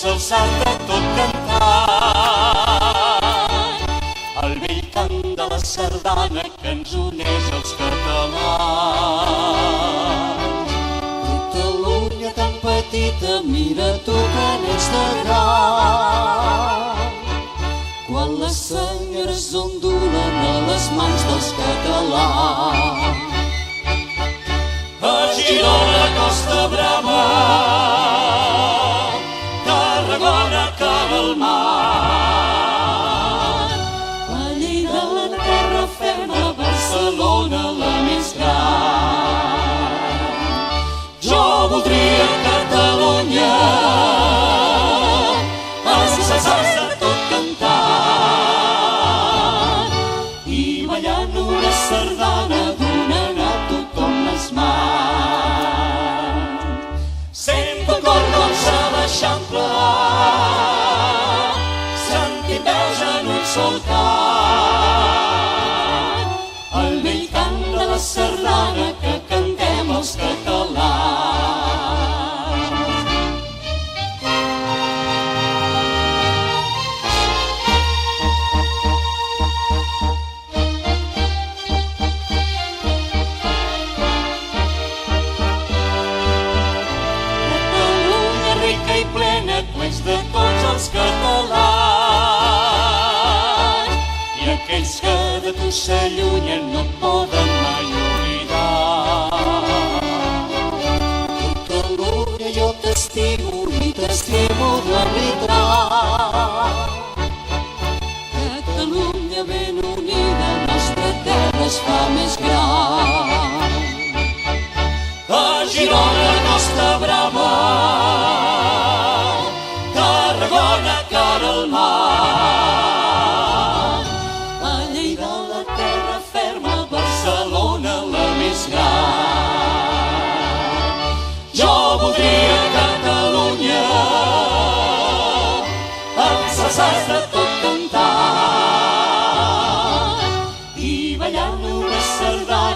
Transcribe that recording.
alçats de tot cantant, el vell cant de la sardana que ens uneix als catalans. Catalunya tan petita, mira tu que n'ets de gran, quan les senyores ondulen a les mans dels catalans. A Girona, Costa Brava, Tarragona, cara al mar, a Lleida, la terra ferma, Barcelona, la més gran. Jo voldria Catalunya alçats de tot cantant i ballant una sardana donant a tothom les mans. Sento el cor d'onze a l'Eixample, sentim veus en un sol cant, el vell cant de la sardana que cantem els catalans. De tots els catalans, i aquells que de tu s'allunyen no et poden mai oblidar. Catalunya, jo t'estimo i t'estimo de veritat. Catalunya ben unida, nostra terra es fa més gran. A Girona, Costa Brava, Tarragona, cara al mar, a Lleida, la terra ferma, Barcelona, la més gran. Jo voldria Catalunya alçats de tot cantant i ballant una sardana